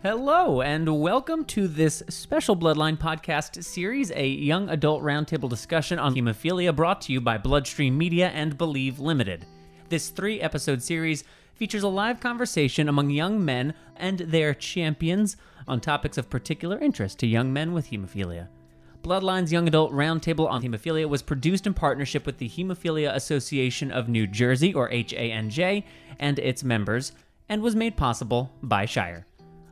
Hello, and welcome to this special Bloodline podcast series, a young adult roundtable discussion on hemophilia brought to you by BloodStream Media and Believe Limited. This 3-episode series features a live conversation among young men and their champions on topics of particular interest to young men with hemophilia. Bloodline's Young Adult Roundtable on Hemophilia was produced in partnership with the Hemophilia Association of New Jersey, or HANJ, and its members, and was made possible by Shire.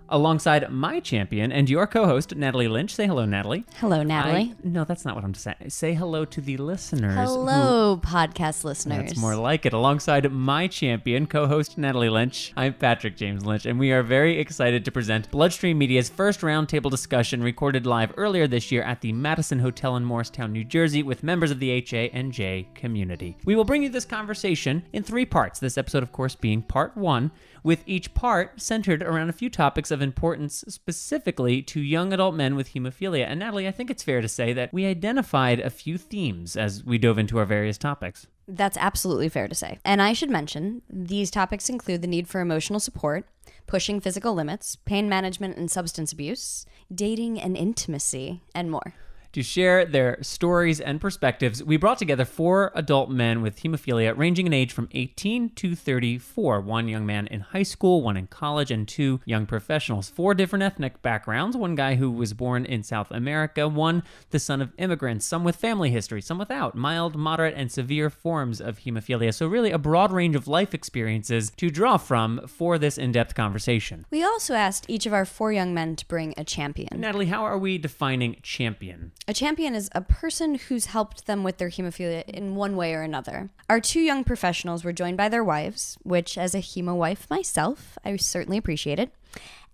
Alongside my champion and your co-host, Natalie Lynch. Say hello, Natalie. Hello, Natalie. No, that's not what I'm saying. Say hello to the listeners. Hello, podcast listeners. That's more like it. Alongside my champion, co-host, Natalie Lynch, I'm Patrick James Lynch, and we are very excited to present BloodStream Media's first roundtable discussion recorded live earlier this year at the Madison Hotel in Morristown, New Jersey, with members of the HANJ community. We will bring you this conversation in 3 parts, this episode, of course, being part 1, with each part centered around a few topics of importance specifically to young adult men with hemophilia. And Natalie, I think it's fair to say that we identified a few themes as we dove into our various topics. That's absolutely fair to say. And I should mention, these topics include the need for emotional support, pushing physical limits, pain management and substance abuse, dating and intimacy, and more. To share their stories and perspectives, we brought together 4 adult men with hemophilia ranging in age from 18 to 34. 1 young man in high school, 1 in college, and 2 young professionals. 4 different ethnic backgrounds. 1 guy who was born in South America. 1 the son of immigrants. Some with family history, some without. Mild, moderate, and severe forms of hemophilia. So really a broad range of life experiences to draw from for this in-depth conversation. We also asked each of our 4 young men to bring a champion. Natalie, how are we defining champion? A champion is a person who's helped them with their hemophilia in one way or another. Our 2 young professionals were joined by their wives, which as a hemo wife myself, I certainly appreciate it.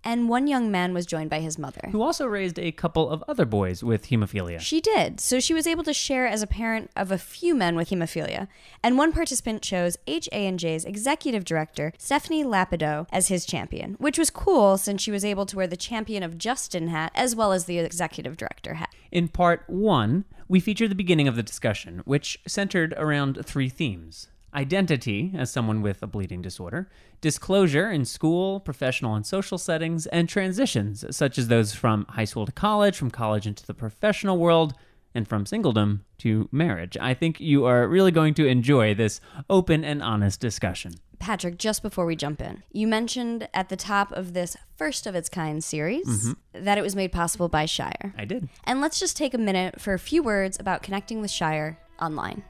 And 1 young man was joined by his mother, who also raised a couple of other boys with hemophilia. She did, so she was able to share as a parent of a few men with hemophilia. And 1 participant chose HANJ's executive director, Stephanie Lapido, as his champion, which was cool since she was able to wear the Champion of Justin hat as well as the executive director hat. In part 1, we featured the beginning of the discussion, which centered around 3 themes. Identity as someone with a bleeding disorder, disclosure in school, professional and social settings, and transitions such as those from high school to college, from college into the professional world, and from singledom to marriage. I think you are really going to enjoy this open and honest discussion. Patrick, just before we jump in, you mentioned at the top of this first of its kind series that it was made possible by Shire. I did. And let's just take a minute for a few words about connecting with Shire online.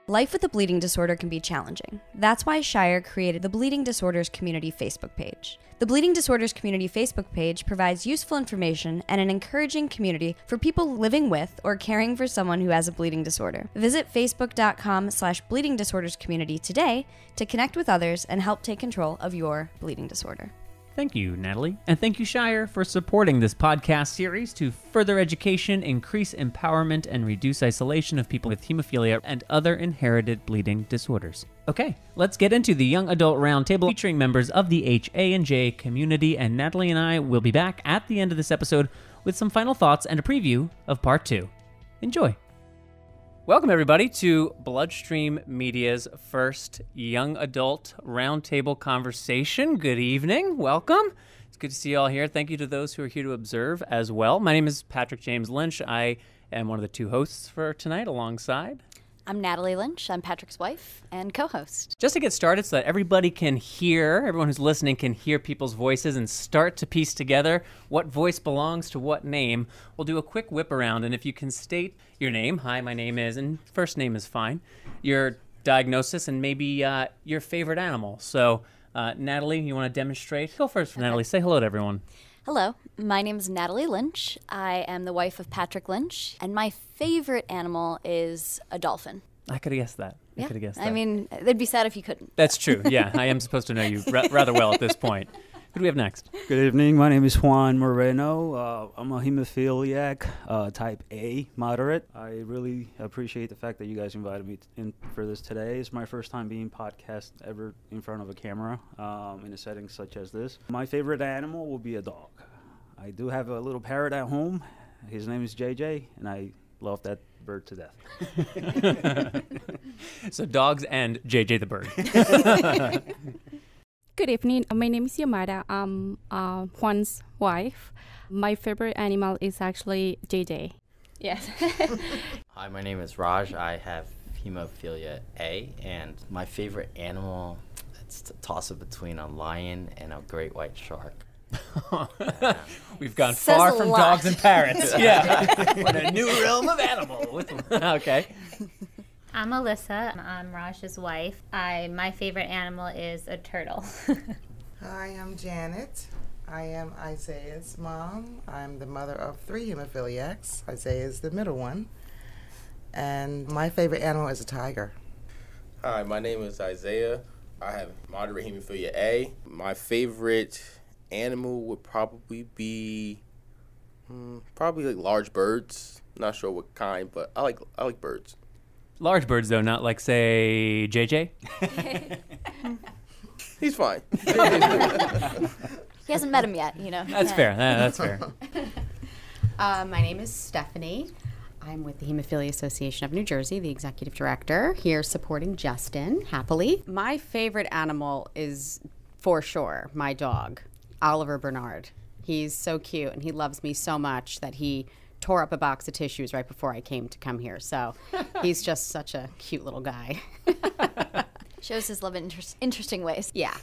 Life with a bleeding disorder can be challenging. That's why Shire created the Bleeding Disorders Community Facebook page. The Bleeding Disorders Community Facebook page provides useful information and an encouraging community for people living with or caring for someone who has a bleeding disorder. Visit facebook.com/bleeding disorders community today to connect with others and help take control of your bleeding disorder. Thank you, Natalie. And thank you, Shire, for supporting this podcast series to further education, increase empowerment, and reduce isolation of people with hemophilia and other inherited bleeding disorders. Okay, let's get into the Young Adult Roundtable featuring members of the HANJ community, and Natalie and I will be back at the end of this episode with some final thoughts and a preview of part 2. Enjoy. Welcome, everybody, to BloodStream Media's first Young Adult Roundtable conversation. Good evening. Welcome. It's good to see you all here. Thank you to those who are here to observe as well. My name is Patrick James Lynch. I am one of the 2 hosts for tonight alongside... I'm Natalie Lynch. I'm Patrick's wife and co-host. Just to get started so that everybody can hear, everyone who's listening can hear people's voices and start to piece together what voice belongs to what name, we'll do a quick whip around. And if you can state your name, hi, my name is, and first name is fine, your diagnosis, and maybe your favorite animal. So, Natalie, you want to demonstrate? Go first, okay. Natalie. Say hello to everyone. Hello, my name is Natalie Lynch. I am the wife of Patrick Lynch, and my favorite animal is a dolphin. I could have guessed that. Yeah. I could have guessed that. I mean, they'd be sad if you couldn't. That's true. Yeah, I am supposed to know you rather well at this point. Who do we have next? Good evening. My name is Juan Moreno. I'm a hemophiliac, type A, moderate. I really appreciate the fact that you guys invited me in for this today. It's my first time being podcast ever in front of a camera in a setting such as this. My favorite animal will be a dog. I do have a little parrot at home. His name is JJ, and I love that bird to death. So dogs and JJ the bird. Good evening. My name is Yamada. I'm Juan's wife. My favorite animal is actually JJ. Yes. Hi, my name is Raj. I have Hemophilia A, and my favorite animal, it's a toss-up between a lion and a great white shark. We've gone Says far a from lot. dogs and parrots. Yeah. We're in a new realm of animal. Okay. I'm Alyssa. I'm Raj's wife. My favorite animal is a turtle. Hi, I'm Janet. I am Isaiah's mom. I'm the mother of 3 hemophiliacs. Isaiah is the middle one. And my favorite animal is a tiger. Hi, my name is Isaiah. I have moderate hemophilia A. My favorite animal would probably be probably like large birds. Not sure what kind, but I like birds. Large birds, though, not like, say, JJ? He's fine. He hasn't met him yet, you know. That's fair. That's fair. My name is Stephanie. I'm with the Hemophilia Association of New Jersey, the executive director, here supporting Justin, happily. My favorite animal is, for sure, my dog, Oliver Bernard. He's so cute, and he loves me so much that he tore up a box of tissues right before I came to come here. So he's just such a cute little guy. Shows his love in interesting ways. Yeah.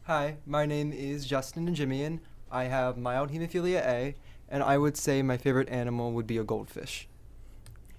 Hi, my name is Justin Najimian. I have mild hemophilia A, and I would say my favorite animal would be a goldfish.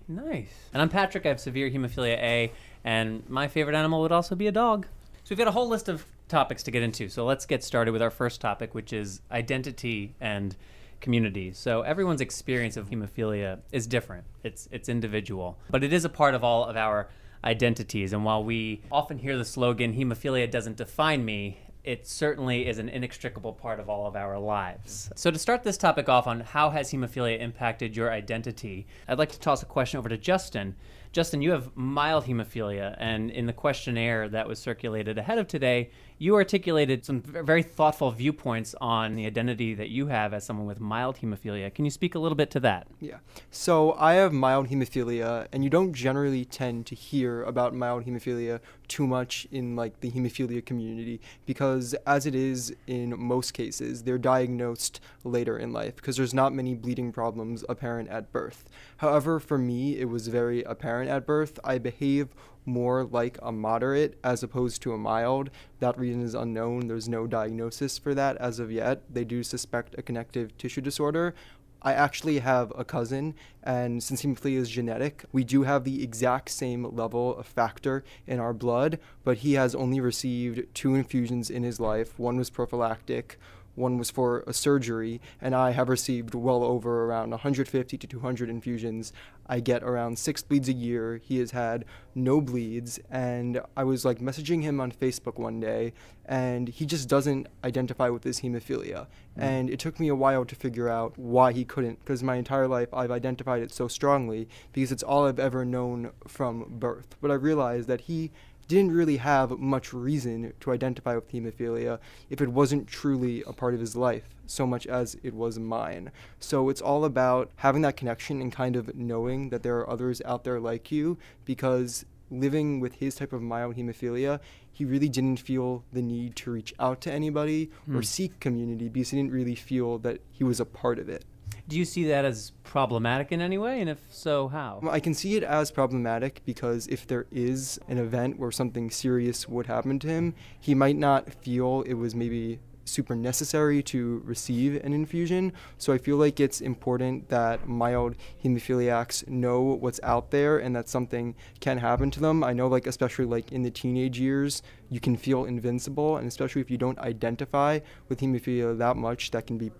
Nice. And I'm Patrick. I have severe hemophilia A, and my favorite animal would also be a dog. So we've got a whole list of topics to get into. So let's get started with our first topic, which is identity and community. So everyone's experience of hemophilia is different. It's individual, but it is a part of all of our identities. And while we often hear the slogan, hemophilia doesn't define me, it certainly is an inextricable part of all of our lives. So to start this topic off on how has hemophilia impacted your identity, I'd like to toss a question over to Justin. Justin, you have mild hemophilia, and in the questionnaire that was circulated ahead of today, you articulated some very thoughtful viewpoints on the identity that you have as someone with mild hemophilia. Can you speak a little bit to that? Yeah. So I have mild hemophilia, and you don't generally tend to hear about mild hemophilia too much in like the hemophilia community because as it is in most cases, they're diagnosed later in life because there's not many bleeding problems apparent at birth. However, for me, it was very apparent at birth. I behave more like a moderate as opposed to a mild. That reason is unknown. There's no diagnosis for that as of yet. They do suspect a connective tissue disorder. I actually have a cousin, and since hemophilia is genetic, we do have the exact same level of factor in our blood, but he has only received 2 infusions in his life. One was prophylactic, one was for a surgery, and I have received well over around 150 to 200 infusions. I get around 6 bleeds a year. He has had no bleeds, and I was like messaging him on Facebook one day, and he just doesn't identify with his hemophilia. And it took me a while to figure out why he couldn't, because my entire life I've identified it so strongly because it's all I've ever known from birth. But I realized that he didn't really have much reason to identify with hemophilia if it wasn't truly a part of his life, so much as it was mine. So it's all about having that connection and kind of knowing that there are others out there like you, because living with his type of mild hemophilia, he really didn't feel the need to reach out to anybody or seek community because he didn't really feel that he was a part of it. Do you see that as problematic in any way? And if so, how? I can see it as problematic because if there is an event where something serious would happen to him, he might not feel it was maybe super necessary to receive an infusion. So I feel like it's important that mild hemophiliacs know what's out there and that something can happen to them. I know, like, especially like in the teenage years, you can feel invincible, and especially if you don't identify with hemophilia that much, that can be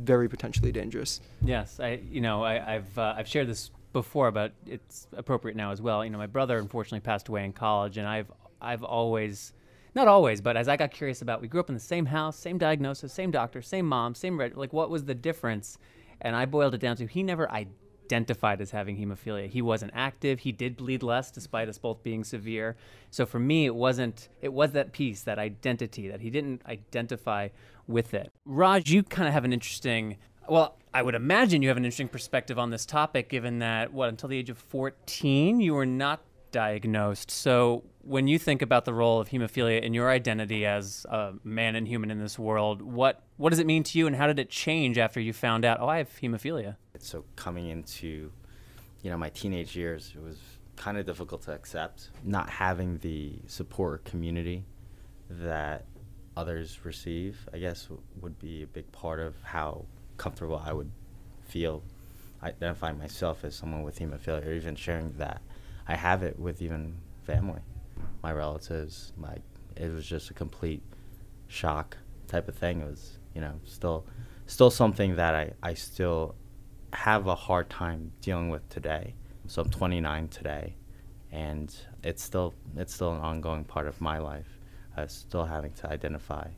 very potentially dangerous. Yes, I've shared this before, but it's appropriate now as well. You know, my brother unfortunately passed away in college, and I've always, not always, but as I got curious about, we grew up in the same house, same diagnosis, same doctor, same mom, like what was the difference? And I boiled it down to he never identified as having hemophilia. He wasn't active. He did bleed less despite us both being severe. So for me, it was that piece, that identity, that he didn't identify with it. Raj, you kind of have an interesting, I would imagine you have an interesting perspective on this topic, given that, until the age of 14, you were not diagnosed. So when you think about the role of hemophilia in your identity as a man and human in this world, what does it mean to you, and how did it change after you found out, oh, I have hemophilia? So coming into, my teenage years, it was kind of difficult to accept. Not having the support community that others receive, I guess, would be a big part of how comfortable I would feel identifying myself as someone with hemophilia, or even sharing that I have it with even family, my relatives. It was just a complete shock type of thing. It was, still something that I still have a hard time dealing with today. So I'm 29 today, and it's still an ongoing part of my life. Still having to identify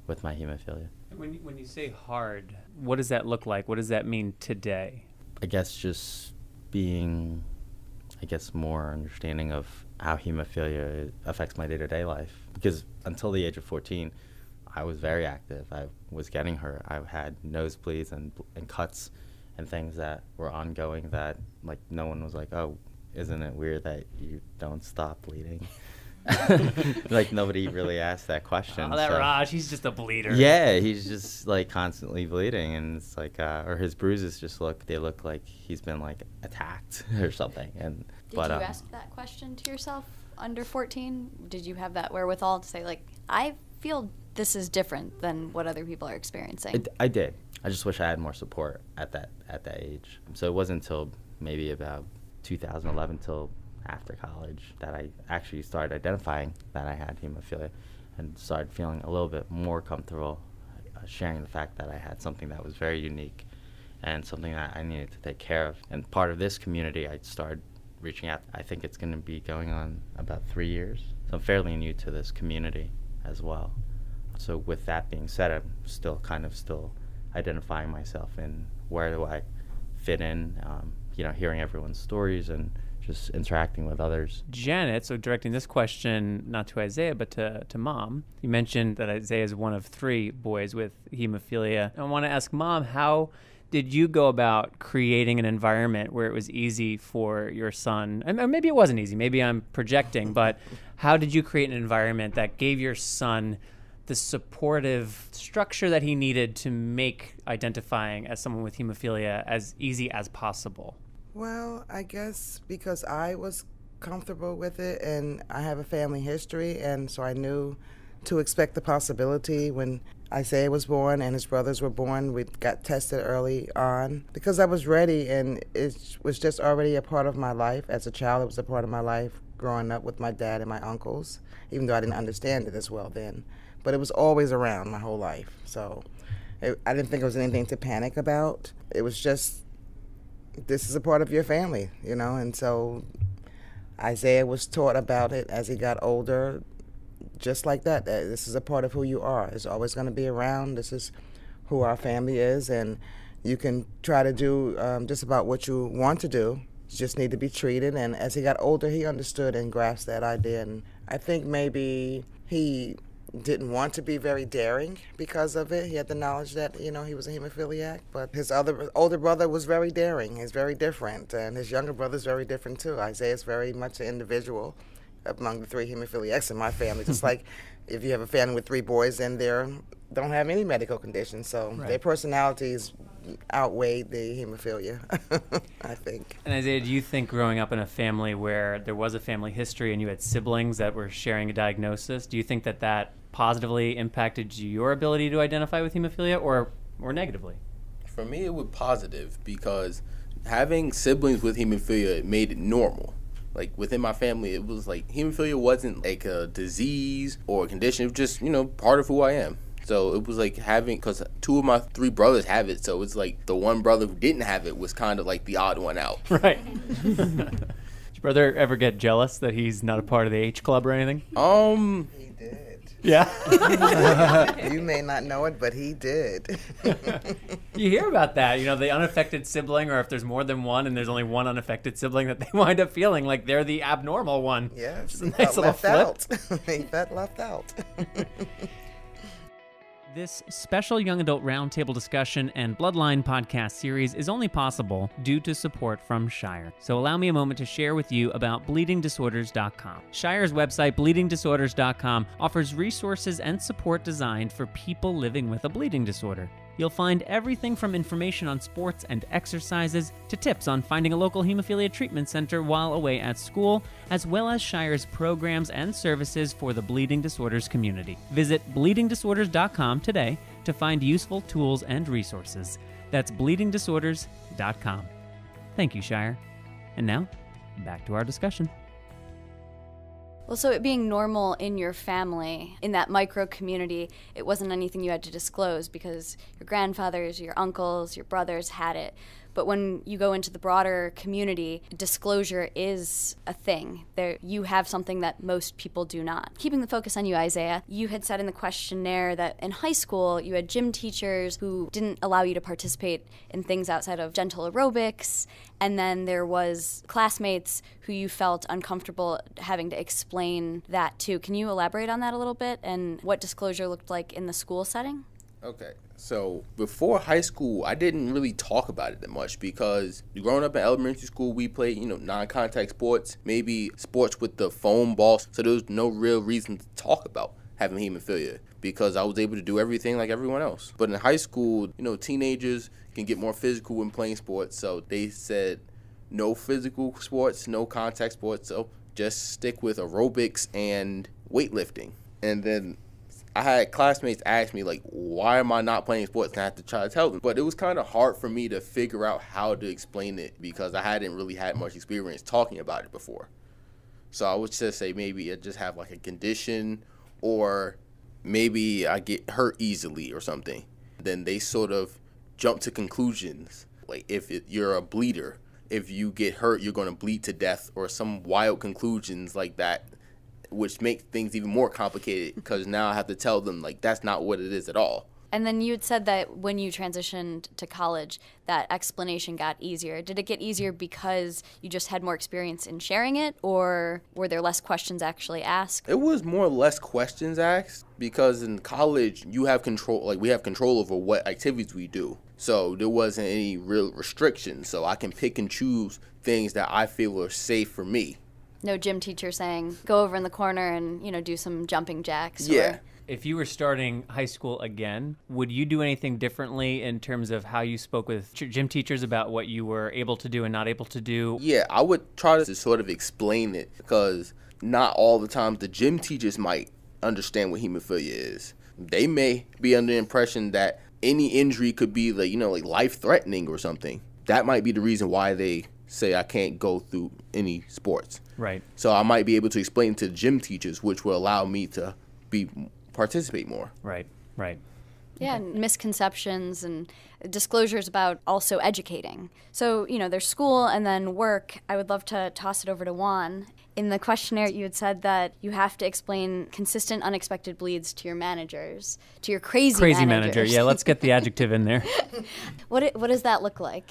with my hemophilia. When you say hard, what does that look like? What does that mean today? I guess just being, more understanding of how hemophilia affects my day-to-day life. Because until the age of 14, I was very active. I was getting hurt. I had nosebleeds and cuts and things that were ongoing that, no one was like, oh, isn't it weird that you don't stop bleeding? Nobody really asked that question. Oh, that Raj, he's just a bleeder. Yeah, he's just constantly bleeding, and it's or his bruises they look like he's been attacked or something. And Did you ask that question to yourself under 14? Did you have that wherewithal to say I feel this is different than what other people are experiencing? I did. I just wish I had more support at that age. So it wasn't until maybe about 2011 till after college that I actually started identifying that I had hemophilia and started feeling a little bit more comfortable sharing the fact that I had something that was very unique and something that I needed to take care of. And part of this community, I started reaching out. I think it's going to be going on about 3 years. So I'm fairly new to this community as well. So with that being said, I'm still identifying myself in where do I fit in, hearing everyone's stories and just interacting with others. Janet, so directing this question not to Isaiah but to Mom, you mentioned that Isaiah is one of 3 boys with hemophilia. I want to ask Mom, how did you go about creating an environment where it was easy for your son, and maybe it wasn't easy, maybe I'm projecting, but how did you create an environment that gave your son the supportive structure that he needed to make identifying as someone with hemophilia as easy as possible? Well, I guess because I was comfortable with it and I have a family history, and so I knew to expect the possibility when Isaiah was born and his brothers were born. We got tested early on because I was ready, and it was just already a part of my life. As a child, it was a part of my life growing up with my dad and my uncles, even though I didn't understand it as well then. But it was always around my whole life. So I didn't think it was anything to panic about. It was just, this is a part of your family, and so Isaiah was taught about it as he got older, just like that. This is a part of who you are. It's always going to be around. This is who our family is, and you can try to do just about what you want to do. You just need to be treated. And as he got older, he understood and grasped that idea. And I think maybe he didn't want to be very daring because of it. He had the knowledge that, he was a hemophiliac, but his older brother was very daring. He's very different, and his younger brother's very different too. Isaiah's very much an individual among the 3 hemophiliacs in my family. Just like if you have a family with 3 boys and they don't have any medical conditions, so their personalities outweigh the hemophilia, I think. And Isaiah, do you think growing up in a family where there was a family history and you had siblings that were sharing a diagnosis, do you think that positively impacted your ability to identify with hemophilia or negatively? For me, it was positive because having siblings with hemophilia made it normal. Within my family, it was hemophilia wasn't a disease or a condition. It was just, part of who I am. So it was because 2 of my 3 brothers have it. So it's the one brother who didn't have it was kind of the odd one out. Right. Did your brother ever get jealous that he's not a part of the H Club or anything? He did. Yeah. You may not know it, but he did. You hear about that, the unaffected sibling, or if there's more than one and there's only one unaffected sibling, that they wind up feeling like they're the abnormal one. Yes. It's a nice little flip. He felt left out. This special young adult roundtable discussion and Bloodline podcast series is only possible due to support from Shire. So allow me a moment to share with you about bleedingdisorders.com. Shire's website, bleedingdisorders.com, offers resources and support designed for people living with a bleeding disorder. You'll find everything from information on sports and exercises to tips on finding a local hemophilia treatment center while away at school, as well as Shire's programs and services for the bleeding disorders community. Visit bleedingdisorders.com today to find useful tools and resources. That's bleedingdisorders.com. Thank you, Shire. And now, back to our discussion. Well, so it being normal in your family, in that micro community, it wasn't anything you had to disclose because your grandfathers, your uncles, your brothers had it. But when you go into the broader community, disclosure is a thing. There, you have something that most people do not. Keeping the focus on you, Isaiah, you had said in the questionnaire that in high school you had gym teachers who didn't allow you to participate in things outside of gentle aerobics, and then there was classmates who you felt uncomfortable having to explain that to. Can you elaborate on that a little bit and what disclosure looked like in the school setting? Okay, so before high school, I didn't really talk about it that much because growing up in elementary school, we played, non-contact sports, maybe sports with the foam ball. So there was no real reason to talk about having hemophilia because I was able to do everything like everyone else. But in high school, teenagers can get more physical when playing sports. So they said no physical sports, no contact sports. So just stick with aerobics and weightlifting. And then I had classmates ask me, why am I not playing sports? And I had to try to tell them. But it was kind of hard for me to figure out how to explain it because I hadn't really had much experience talking about it before. So I would just say maybe I just have a condition or maybe I get hurt easily or something. Then they sort of jump to conclusions. Like if you're a bleeder, if you get hurt, you're going to bleed to death or some wild conclusions like that, which makes things even more complicated because now I have to tell them, that's not what it is at all. And then you had said that when you transitioned to college, that explanation got easier. Did it get easier because you just had more experience in sharing it, or were there less questions actually asked? It was more or less questions asked because in college, you have control, we have control over what activities we do. So there wasn't any real restrictions. So I can pick and choose things that I feel are safe for me. No gym teacher saying, go over in the corner and, do some jumping jacks. Yeah. If you were starting high school again, would you do anything differently in terms of how you spoke with gym teachers about what you were able to do and not able to do? Yeah, I would try to sort of explain it because not all the time the gym teachers might understand what hemophilia is. They may be under the impression that any injury could be life-threatening or something. That might be the reason why they say I can't go through any sports. Right. So I might be able to explain to the gym teachers, which will allow me to participate more. Right. Yeah, and misconceptions and disclosures about also educating. So, there's school and then work. I would love to toss it over to Juan. In the questionnaire, you had said that you have to explain consistent unexpected bleeds to your managers, to your crazy manager. Yeah, let's get the adjective in there. What does that look like?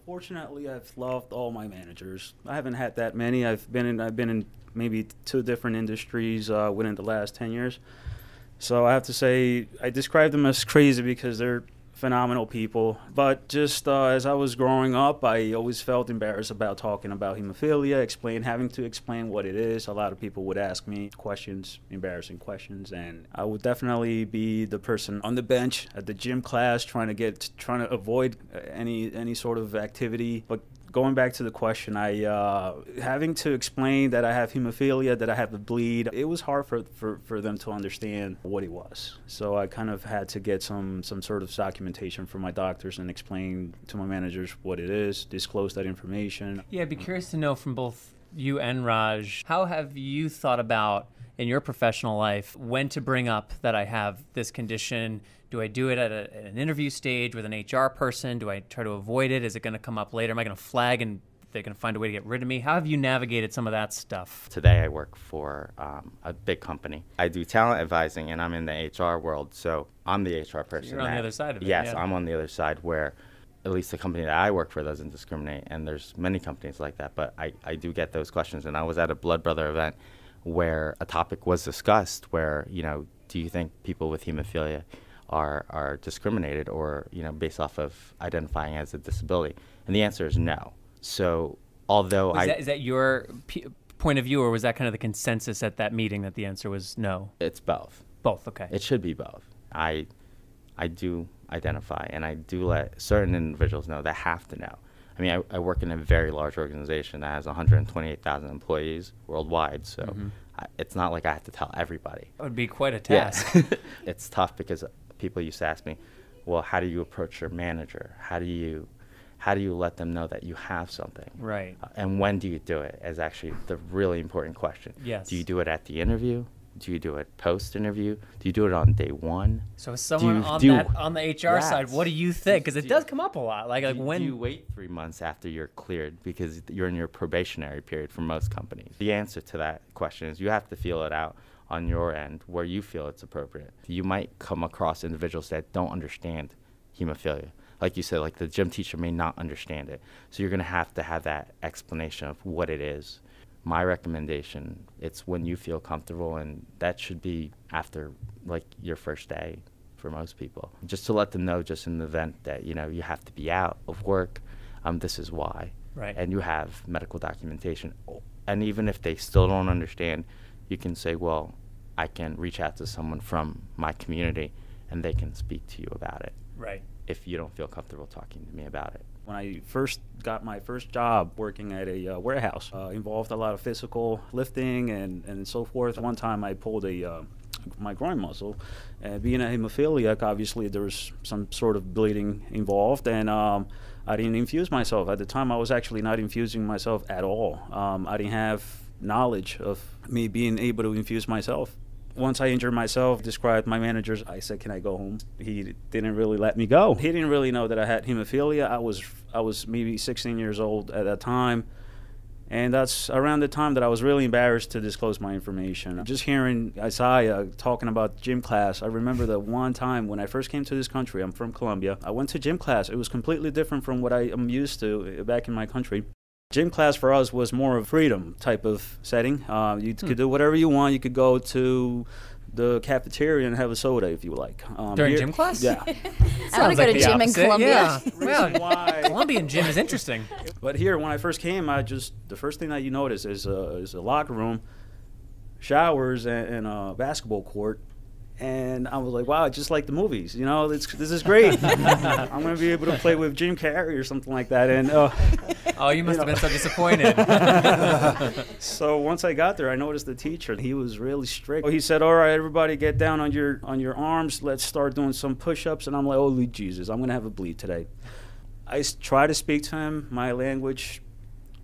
Fortunately, I've loved all my managers. I haven't had that many. I've been in maybe 2 different industries within the last 10 years. So I have to say I describe them as crazy because they're phenomenal people. But just as I was growing up, I always felt embarrassed about talking about hemophilia, having to explain what it is. A lot of people would ask me questions, embarrassing questions, and I would definitely be the person on the bench at the gym class trying to avoid any sort of activity. But going back to the question, having to explain that I have hemophilia, that I have a bleed, it was hard for them to understand what it was. So I kind of had to get some sort of documentation from my doctors and explain to my managers what it is, disclose that information. Yeah, I'd be curious to know from both you and Raj, how have you thought about in your professional life when to bring up that I have this condition? Do I do it at an interview stage with an HR person? Do I try to avoid it? Is it going to come up later? Am I going to flag and they're going to find a way to get rid of me? How have you navigated some of that stuff? Today I work for a big company. I do talent advising and I'm in the HR world, so I'm the HR person. So you're on the other side of it. Yes, yeah. I'm on the other side where at least the company that I work for doesn't discriminate, and there's many companies like that, but I do get those questions. And I was at a Blood Brother event where a topic was discussed where, do you think people with hemophilia are discriminated or, based off of identifying as a disability? And the answer is no. So although is that your point of view, or was that kind of the consensus at that meeting that the answer was no? It's both. Both, okay. It should be both. I do identify, and I do let certain individuals know that have to know. I mean, I work in a very large organization that has 128,000 employees worldwide, so it's not like I have to tell everybody. That would be quite a task. Yeah. It's tough because people used to ask me, well, how do you approach your manager? How do you let them know that you have something? Right. And when do you do it is actually the really important question. Yes. Do you do it at the interview? Do you do it post-interview? Do you do it on day one? So as someone on the HR side, what do you think? Because it does come up a lot. Like when do you wait 3 months after you're cleared because you're in your probationary period for most companies? The answer to that question is you have to feel it out on your end where you feel it's appropriate. You might come across individuals that don't understand hemophilia. Like you said, like the gym teacher may not understand it. So you're going to have that explanation of what it is. My recommendation, it's when you feel comfortable, and that should be after like your first day for most people. Just to let them know, just in the event that, you have to be out of work, this is why. Right. And you have medical documentation. And even if they still don't understand, you can say, well, I can reach out to someone from my community and they can speak to you about it. Right. If you don't feel comfortable talking to me about it. When I first got my first job working at a warehouse, involved a lot of physical lifting and so forth. One time I pulled my groin muscle, and being a hemophiliac, obviously there was some sort of bleeding involved, and I didn't infuse myself. At the time, I was actually not infusing myself at all. I didn't have knowledge of me being able to infuse myself. Once I injured myself, described my managers, I said, can I go home? He didn't really let me go. He didn't really know that I had hemophilia. I was maybe 16 years old at that time. And that's around the time that I was really embarrassed to disclose my information. Just hearing Isaiah talking about gym class, I remember the one time when I first came to this country, I'm from Colombia, I went to gym class. It was completely different from what I am used to back in my country. Gym class for us was more of freedom type of setting. You could do whatever you want. You could go to the cafeteria and have a soda if you like. During gym class? Yeah. I want to go to gym in Colombia. Yeah. Well, Colombian gym is interesting. But here, when I first came, the first thing that you notice is a locker room, showers, and a basketball court. And I was like, wow, just like the movies, this is great. I'm going to be able to play with Jim Carrey or something like that. And oh, you must have been so disappointed. So once I got there, I noticed the teacher. He was really strict. He said, all right, everybody get down on your arms. Let's start doing some push-ups. And I'm like, holy Jesus, I'm going to have a bleed today. I tried to speak to him. My language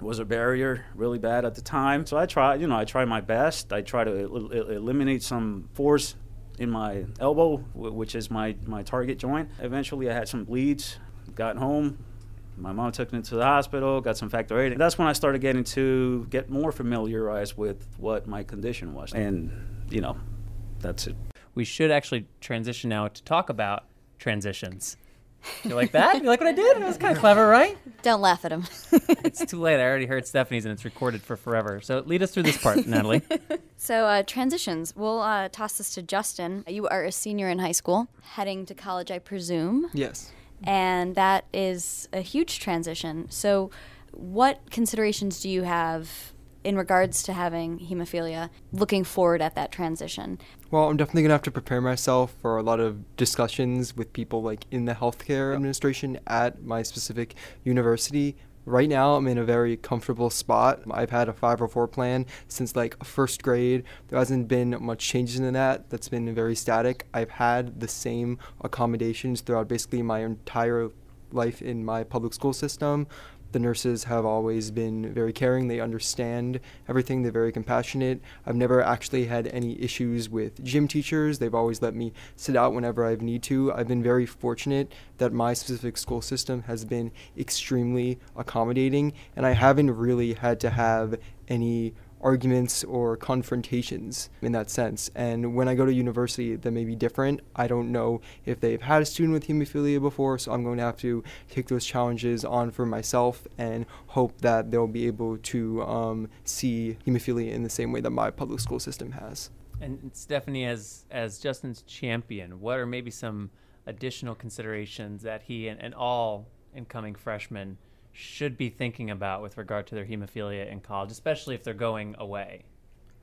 was a barrier really bad at the time. So I tried my best. I tried to eliminate some force in my elbow, which is my target joint. Eventually I had some bleeds, got home, my mom took me to the hospital, got some factor VIII. That's when I started get more familiarized with what my condition was. And, that's it. We should actually transition now to talk about transitions. You like that? You like what I did? It was kind of clever, right? Don't laugh at him. It's too late. I already heard Stephanie's and it's recorded for forever. So lead us through this part, Natalie. So transitions. We'll toss this to Justin. You are a senior in high school, heading to college, I presume. Yes. And that is a huge transition. So what considerations do you have in regards to having hemophilia, looking forward at that transition? Well, I'm definitely going to have to prepare myself for a lot of discussions with people like in the healthcare administration at my specific university. Right now, I'm in a very comfortable spot. I've had a 504 plan since like first grade. There hasn't been much changes in that. That's been very static. I've had the same accommodations throughout basically my entire life in my public school system. The nurses have always been very caring. They understand everything. They're very compassionate. I've never actually had any issues with gym teachers. They've always let me sit out whenever I need to. I've been very fortunate that my specific school system has been extremely accommodating, and I haven't really had to have any arguments or confrontations in that sense. And when I go to university, that may be different. I don't know if they've had a student with hemophilia before, so I'm going to have to take those challenges on for myself and hope that they'll be able to see hemophilia in the same way that my public school system has. And Stephanie, as Justin's champion, what are maybe some additional considerations that he and all incoming freshmen should be thinking about with regard to their hemophilia in college, especially if they're going away?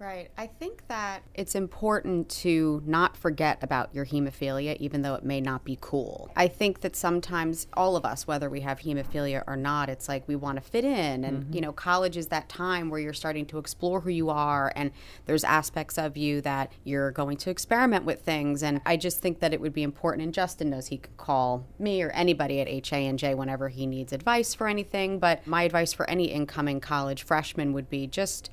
Right. I think that it's important to not forget about your hemophilia, even though it may not be cool. I think that sometimes all of us, whether we have hemophilia or not, it's like we want to fit in. And, you know, college is that time where you're starting to explore who you are. And there's aspects of you that you're going to experiment with things. And I just think that it would be important. And Justin knows he could call me or anybody at HANJ whenever he needs advice for anything. But my advice for any incoming college freshman would be just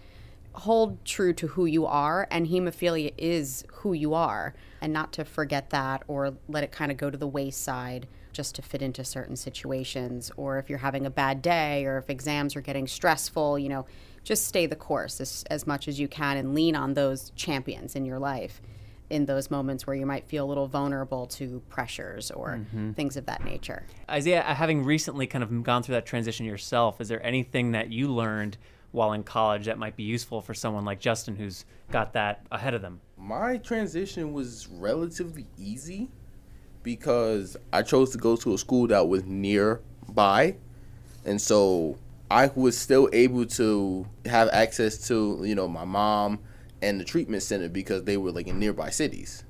hold true to who you are, and hemophilia is who you are, and not to forget that or let it kind of go to the wayside just to fit into certain situations. Or if you're having a bad day or if exams are getting stressful, you know, just stay the course as much as you can and lean on those champions in your life in those moments where you might feel a little vulnerable to pressures or things of that nature. Isaiah, having recently kind of gone through that transition yourself, is there anything that you learned while in college that might be useful for someone like Justin who's got that ahead of them? My transition was relatively easy because I chose to go to a school that was nearby, and so I was still able to have access to, you know, my mom and the treatment center because they were like in nearby cities.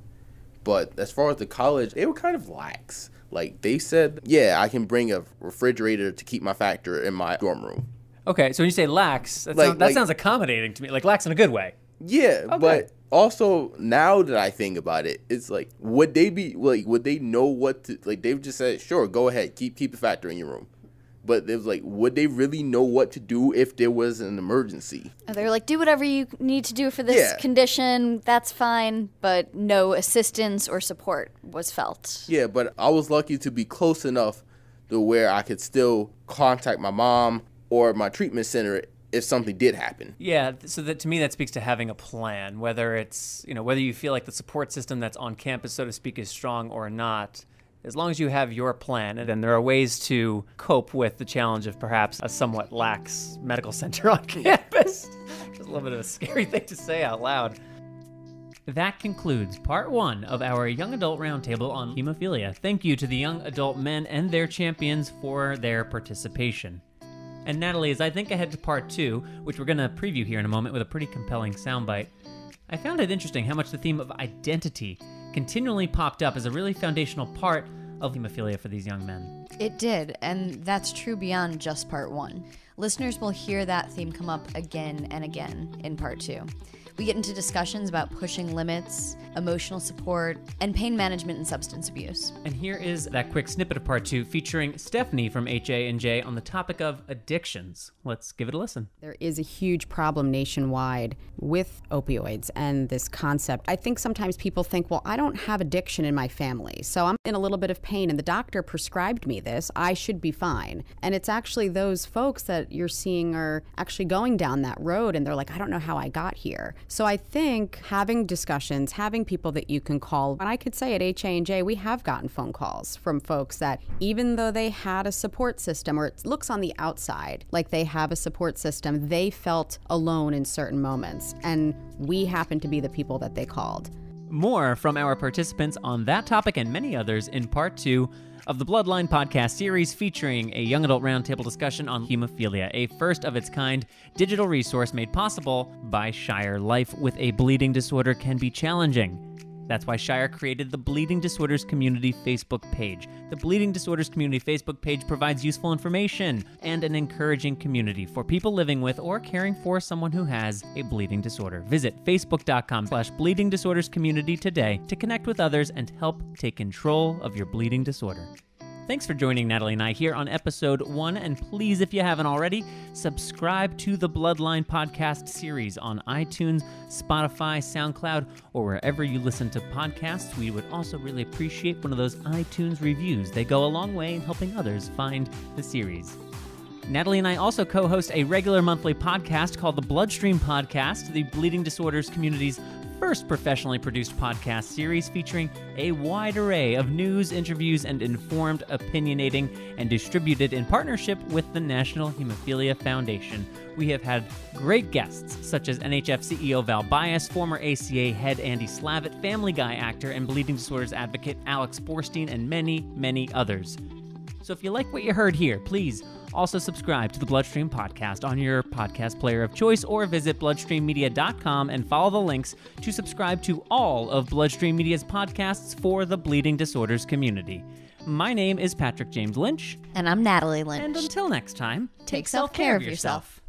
But as far as the college, they were kind of lax. Like they said, yeah, I can bring a refrigerator to keep my factor in my dorm room. Okay, so when you say lax, that sounds accommodating to me, like lax in a good way. Yeah, okay. But also now that I think about it, it's like, would they know what to, like, they've just said, sure, go ahead, keep the factor in your room. But it was like, would they really know what to do if there was an emergency? They were like, do whatever you need to do for this condition, that's fine, but no assistance or support was felt. Yeah, but I was lucky to be close enough to where I could still contact my mom or my treatment center if something did happen. Yeah, so that to me that speaks to having a plan, whether it's, you know, whether you feel like the support system that's on campus, so to speak, is strong or not. As long as you have your plan, and then there are ways to cope with the challenge of perhaps a somewhat lax medical center on campus. Just a little bit of a scary thing to say out loud. That concludes part 1 of our Young Adult Roundtable on hemophilia. Thank you to the young adult men and their champions for their participation. And Natalie, as I think ahead to part 2, which we're going to preview here in a moment with a pretty compelling soundbite, I found it interesting how much the theme of identity continually popped up as a really foundational part of hemophilia for these young men. It did, and that's true beyond just part 1. Listeners will hear that theme come up again and again in part 2. We get into discussions about pushing limits, emotional support, and pain management and substance abuse. And here is that quick snippet of part 2 featuring Stephanie from HA&J on the topic of addictions. Let's give it a listen. There is a huge problem nationwide with opioids and this concept. I think sometimes people think, well, I don't have addiction in my family, so I'm in a little bit of pain and the doctor prescribed me this, I should be fine. And it's actually those folks that you're seeing are actually going down that road and they're like, I don't know how I got here. So I think having discussions, having people that you can call, and I could say at HA&J, we have gotten phone calls from folks that even though they had a support system, or it looks on the outside like they have a support system, they felt alone in certain moments. And we happen to be the people that they called. More from our participants on that topic and many others in part 2 of the Bloodline podcast series featuring a young adult roundtable discussion on hemophilia, a first-of-its-kind digital resource made possible by Shire. Life with a bleeding disorder can be challenging. That's why Shire created the Bleeding Disorders Community Facebook page. The Bleeding Disorders Community Facebook page provides useful information and an encouraging community for people living with or caring for someone who has a bleeding disorder. Visit facebook.com/bleeding disorders community today to connect with others and help take control of your bleeding disorder. Thanks for joining Natalie and I here on episode 1, and please, if you haven't already, subscribe to the Bloodline podcast series on iTunes, Spotify, SoundCloud, or wherever you listen to podcasts. We would also really appreciate one of those iTunes reviews. They go a long way in helping others find the series. Natalie and I also co-host a regular monthly podcast called the BloodStream Podcast, the bleeding disorders community's first professionally produced podcast series featuring a wide array of news, interviews, and informed opinionating, and distributed in partnership with the National Hemophilia Foundation. We have had great guests, such as NHF CEO Val Bias, former ACA head Andy Slavitt, Family Guy actor and bleeding disorders advocate Alex Borstein, and many, many others. So if you like what you heard here, please also subscribe to the BloodStream podcast on your podcast player of choice, or visit bloodstreammedia.com and follow the links to subscribe to all of BloodStream Media's podcasts for the bleeding disorders community. My name is Patrick James Lynch. And I'm Natalie Lynch. And until next time, take self-care of yourself.